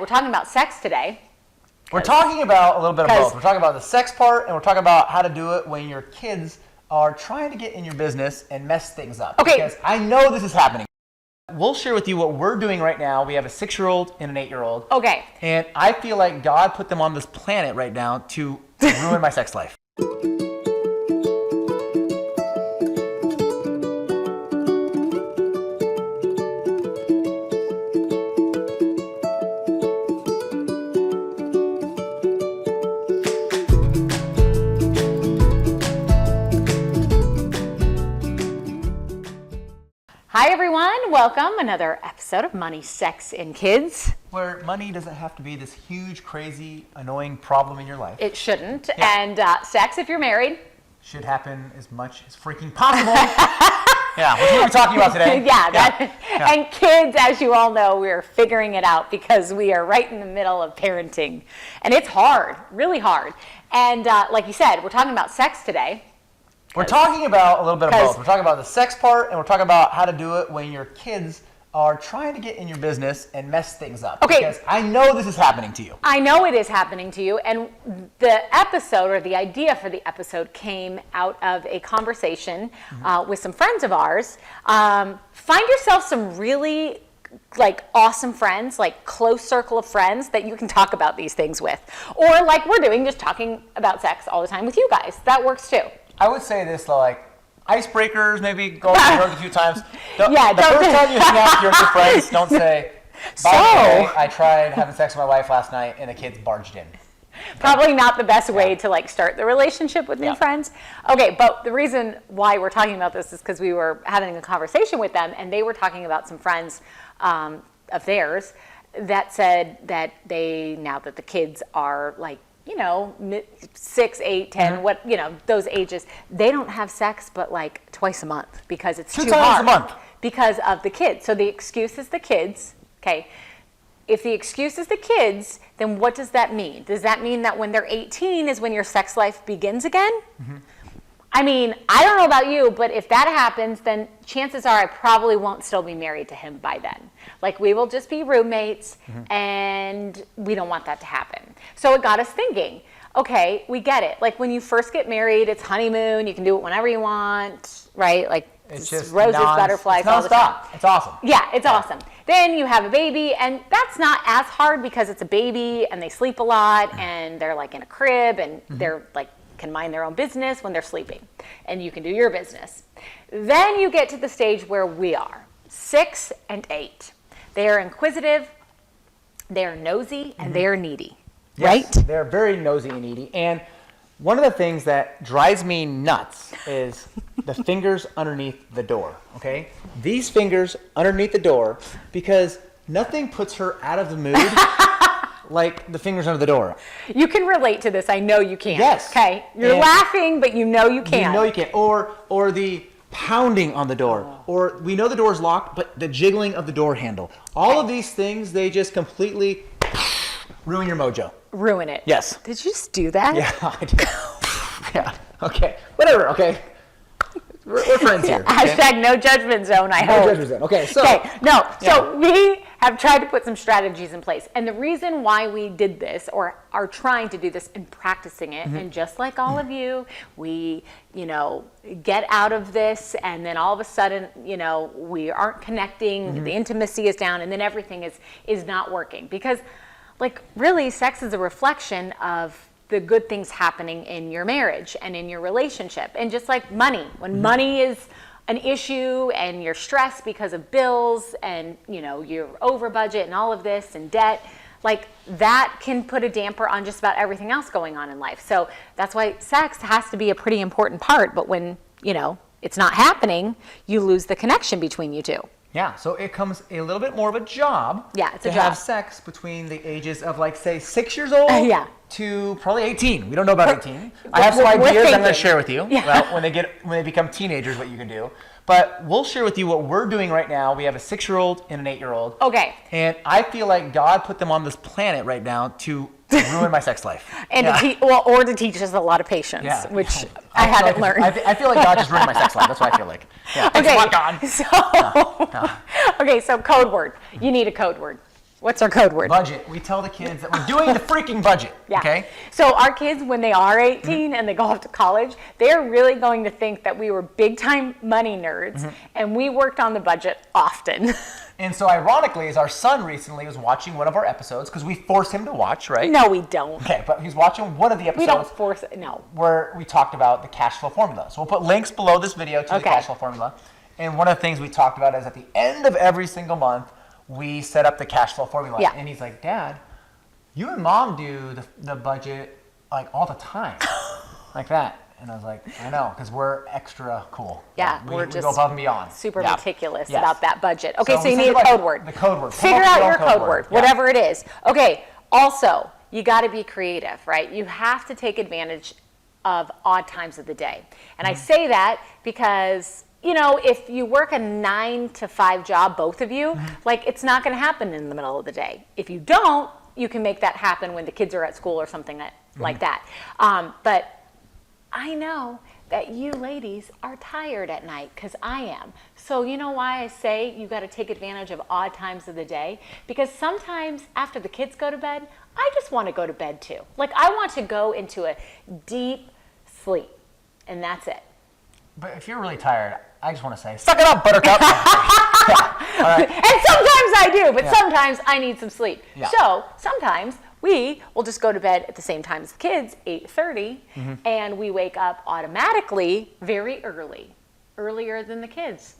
we're talking about sex today. We're talking about a little bit of both. We're talking about the sex part, and we're talking about how to do it when your kids are trying to get in your business and mess things up. Okay. Because I know this is happening. We'll share with you what we're doing right now. We have a 6-year-old and an 8-year-old. Okay. And I feel like God put them on this planet right now to ruin my sex life. Hi everyone, welcome. Another episode of Money, Sex, and Kids. Where money doesn't have to be this huge, crazy, annoying problem in your life. It shouldn't. Yeah. And sex, if you're married, should happen as much as freaking possible. Yeah, what are we talking about today? Yeah. And kids, as you all know, we're figuring it out because we are right in the middle of parenting. And it's hard, really hard. And like you said, we're talking about sex today. We're talking about a little bit of both. We're talking about the sex part, and we're talking about how to do it when your kids are trying to get in your business and mess things up. Okay. Because I know this is happening to you. I know it is happening to you. And the episode, or the idea for the episode, came out of a conversation with some friends of ours. Find yourself some really awesome friends, close circle of friends that you can talk about these things with. Or like we're doing, just talking about sex all the time with you guys. That works too. I would say this, icebreakers, maybe go over the road a few times. The first time you hang out with your new friends, don't say, by the way, I tried having sex with my wife last night and the kids barged in. Probably not the best way to start the relationship with new friends. Okay, but the reason why we're talking about this is because we were having a conversation with them, and they were talking about some friends of theirs that said that now that the kids are 6, 8, 10, those ages, they don't have sex but twice a month because it's too hard. 2 times a month. Because of the kids. So the excuse is the kids, okay? If the excuse is the kids, then what does that mean? Does that mean that when they're 18 is when your sex life begins again? Mm-hmm. I mean, I don't know about you, but if that happens, then chances are I probably won't still be married to him by then. We will just be roommates, and we don't want that to happen. So it got us thinking, okay, we get it. When you first get married, it's honeymoon. You can do it whenever you want, right? It's just roses, butterflies, all the time. It's awesome. Yeah, it's awesome. Then you have a baby, and that's not as hard because it's a baby, and they sleep a lot, and they're in a crib, and they're can mind their own business when they're sleeping, and you can do your business. Then you get to the stage where we are, 6 and 8. They are inquisitive, they are nosy, and they are needy, right? They're very nosy and needy. And one of the things that drives me nuts is the fingers underneath the door, okay? These fingers underneath the door, because nothing puts her out of the mood like the fingers under the door. You can relate to this. I know you can. Yes. Okay. You're laughing, but you know you can. You know you can. Or the pounding on the door. Or we know the door's locked, but the jiggling of the door handle. All of these things, they just completely ruin your mojo. Ruin it. Yes. Did you just do that? Yeah, I did. Yeah. Okay. Whatever. Okay. We're friends here. Okay? Hashtag no judgment zone, I hope. No judgment zone. Okay, so. Okay, no. So we have tried to put some strategies in place. And the reason why we did this, or are trying to do this and practicing it, and just like all of you, we, get out of this, and then all of a sudden, we aren't connecting, the intimacy is down, and then everything is not working. Because, really, sex is a reflection of the good things happening in your marriage and in your relationship. And just like money, when money is an issue and you're stressed because of bills and you're over budget and all of this and debt, that can put a damper on just about everything else going on in life. So that's why sex has to be a pretty important part. But when it's not happening, you lose the connection between you two. Yeah, so it comes a little bit more of a job. Yeah, it's a to job. have sex between the ages of say 6 years old to probably 18. We don't know about 18. I have some ideas I'm going to share with you about when they become teenagers, what you can do. But we'll share with you what we're doing right now. We have a 6-year-old and an 8-year-old. Okay. And I feel like God put them on this planet right now to ruin my sex life. And to teach us a lot lot of patience, which I haven't learned. I feel like God just ruined my sex life. That's what I feel like. Yeah. Thanks a lot, God. Okay, so code word. You need a code word. What's our code word? Budget. We tell the kids that we're doing the freaking budget. Yeah. Okay. So our kids, when they are 18 and they go off to college, they're really going to think that we were big time money nerds and we worked on the budget often. And so ironically, as our son recently was watching one of our episodes, because we force him to watch, right? No, we don't. Okay, but he's watching one of the episodes. We don't force it, no. Where we talked about the cash flow formula. So we'll put links below this video to the cash flow formula. And one of the things we talked about is at the end of every single month, we set up the cash flow formula. Yeah. And he's like, Dad, you and Mom do the budget like all the time. Like that. And I was like, I know, because we're extra cool. Yeah, we we're just go above and beyond. super meticulous about that budget. So you need a code word. The code word. Figure out your code word, whatever it is. Okay, also, you got to be creative, right? You have to take advantage of odd times of the day. And I say that because, if you work a 9 to 5 job, both of you, like it's not going to happen in the middle of the day. If you don't, you can make that happen when the kids are at school or something like that. But I know that you ladies are tired at night because I am. So you know why I say you got to take advantage of odd times of the day? Because sometimes after the kids go to bed, I just want to go to bed too. Like I want to go into a deep sleep and that's it. But if you're really tired, I just want to say, suck it up, Buttercup. All right. And sometimes I do, but sometimes I need some sleep. Yeah. So sometimes we will just go to bed at the same time as the kids, 8:30, and we wake up automatically very early, earlier than the kids.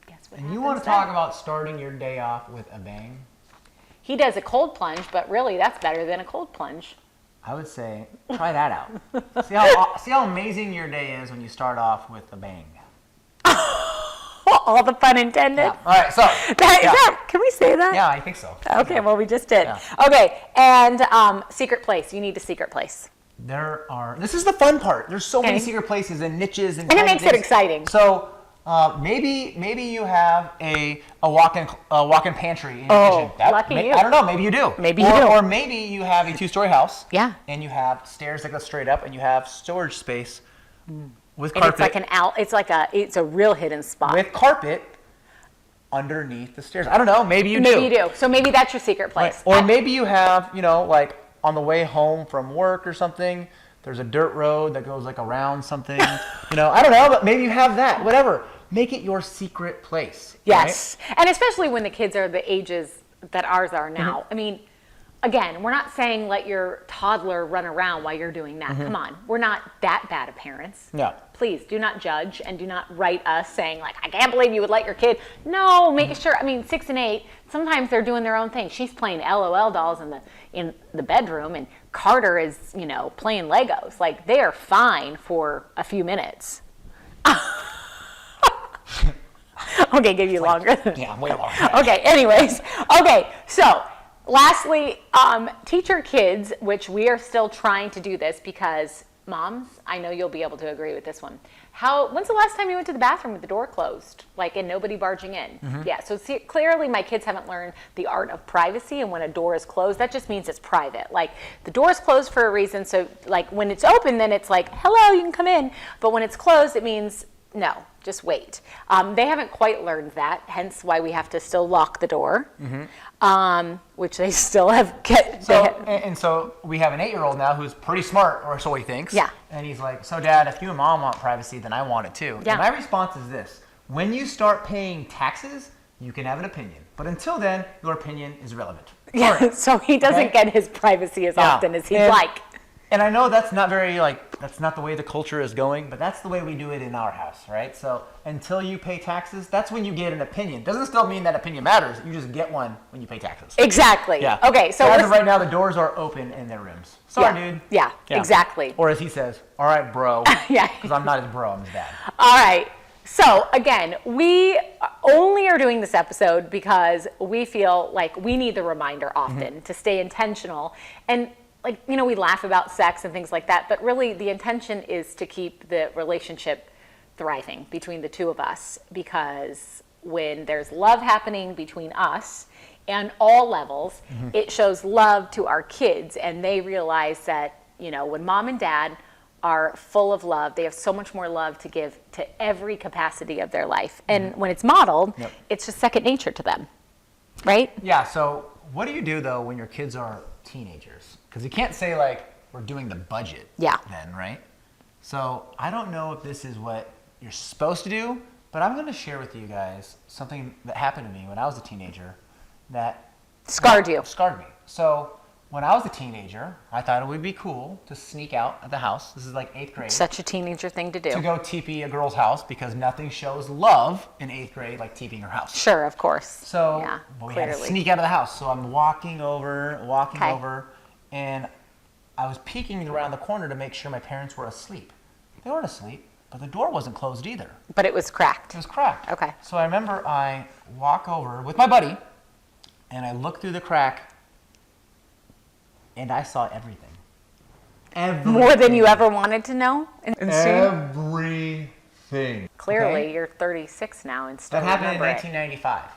Guess what And you want to talk about starting your day off with a bang? He does a cold plunge, but really that's better than a cold plunge. I would say, try that out. See how amazing your day is when you start off with a bang. All the pun intended. Yeah. All right, so. Can we say that? Yeah, I think so. Okay, well, we just did. Yeah. Okay, and secret place. You need a secret place. This is the fun part. There's so many secret places and niches and it makes it exciting. So maybe you have a walk-in pantry in your kitchen. Lucky you. I don't know. Maybe you do. Maybe you do. Or maybe you have a 2-story house. Yeah. And you have stairs that go straight up, and you have storage space with And carpet. it's a real hidden spot. With carpet underneath the stairs. I don't know. Maybe you do. Maybe you do. So maybe that's your secret place. Right. Or maybe you have, like on the way home from work or something, there's a dirt road that goes like around something. I don't know, but maybe you have that. Whatever. Make it your secret place. Yes. Right? And especially when the kids are the ages that ours are now. I mean, again, we're not saying let your toddler run around while you're doing that. Come on. We're not that bad of parents. Yeah. Please do not judge and do not write us saying like, I can't believe you would let your kid. No, make sure. I mean, 6 and 8, sometimes they're doing their own thing. She's playing LOL dolls in the bedroom and Carter is, playing Legos. Like they are fine for a few minutes. Okay, give you longer. Yeah, way longer. Okay, anyways. Okay, so lastly, teach your kids, which we are still trying to do this because moms, I know you'll be able to agree with this one. When's the last time you went to the bathroom with the door closed, and nobody barging in? Yeah, so clearly my kids haven't learned the art of privacy, and when a door is closed, that just means it's private. Like the door is closed for a reason, so like when it's open, then it's like, hello, you can come in. But when it's closed, it means no, just wait. They haven't quite learned that, hence why we have to still lock the door, which they still have. So we have an 8-year-old now who's pretty smart, or so he thinks. Yeah. And he's like, so Dad, if you and Mom want privacy, then I want it too. Yeah. And my response is this. When you start paying taxes, you can have an opinion. But until then, your opinion is relevant. Yeah, so he doesn't get his privacy as often as he'd like. And I know that's not that's not the way the culture is going, but that's the way we do it in our house, right? So until you pay taxes, that's when you get an opinion. Doesn't still mean that opinion matters. You just get one when you pay taxes. Exactly. Yeah. Okay, so as of right now, the doors are open in their rooms. Sorry, dude. Yeah, exactly. Or as he says, all right, bro. Yeah. Because I'm not his bro, I'm his dad. All right. So again, we only are doing this episode because we feel like we need the reminder often to stay intentional. And we laugh about sex and things like that, but really the intention is to keep the relationship thriving between the two of us, because when there's love happening between us and all levels, it shows love to our kids, and they realize that, when mom and dad are full of love, they have so much more love to give to every capacity of their life. And when it's modeled, it's just second nature to them, right? Yeah, so what do you do though when your kids are teenagers? Because you can't say like we're doing the budget. Yeah. Then, right? So I don't know if this is what you're supposed to do, but I'm going to share with you guys something that happened to me when I was a teenager that Scarred you. Scarred me. So when I was a teenager, I thought it would be cool to sneak out of the house. This is like 8th grade. Such a teenager thing to do. To go TP a girl's house because nothing shows love in 8th grade like TPing her house. Sure, of course. So yeah, we had to sneak out of the house. So I'm walking over, and I was peeking around the corner to make sure my parents were asleep. They weren't asleep, but the door wasn't closed either. But it was cracked. It was cracked. Okay. So I remember I walk over with my buddy, and I look through the crack, and I saw everything. Everything. More than you ever wanted to know? Everything. Clearly, Okay? you're 36 now and still That happened in remember it. 1995,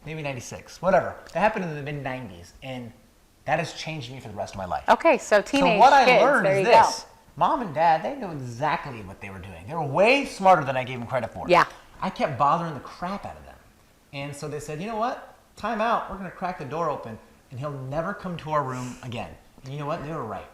maybe 96, whatever. That happened in the mid-90s, and that has changed me for the rest of my life. Okay, so teenage So what I kids, learned there is you this. go. Mom and Dad, they knew exactly what they were doing. They were way smarter than I gave them credit for. Yeah. I kept bothering the crap out of them. And so they said, you know what? Time out. We're going to crack the door open, and he'll never come to our room again. And you know what? They were right.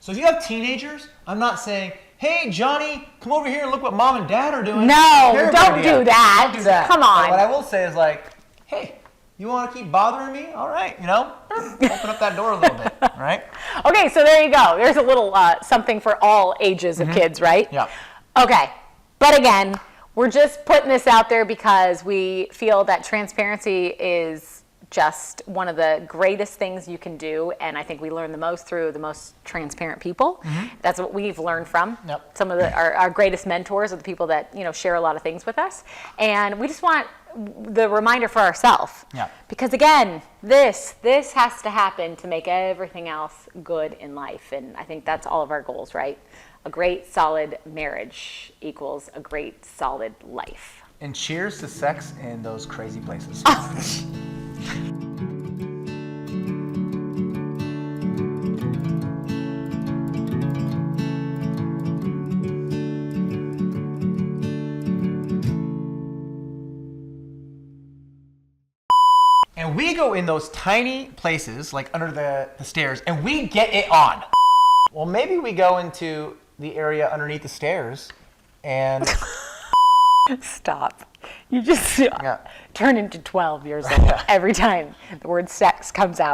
So if you have teenagers, I'm not saying, hey, Johnny, come over here and look what Mom and Dad are doing. No, Terrible don't idea. do that. Don't do that. Come on. But what I will say is like, hey, you want to keep bothering me? All right, you know, open up that door a little bit, all right? Okay, so there you go. There's a little something for all ages of kids, right? Yeah. Okay, but again, we're just putting this out there because we feel that transparency is just one of the greatest things you can do, and I think we learn the most through the most transparent people. That's what we've learned from. Yep. Some of our greatest mentors are the people that share a lot of things with us, and we just want the reminder for ourselves. Yeah. Because again, this has to happen to make everything else good in life, and I think that's all of our goals, right? A great solid marriage equals a great solid life. And cheers to sex in those crazy places. And we go in those tiny places, like under the stairs, and we get it on. Well, maybe we go into the area underneath the stairs and... Stop. You just Yeah. turn into 12 years old every time the word sex comes out.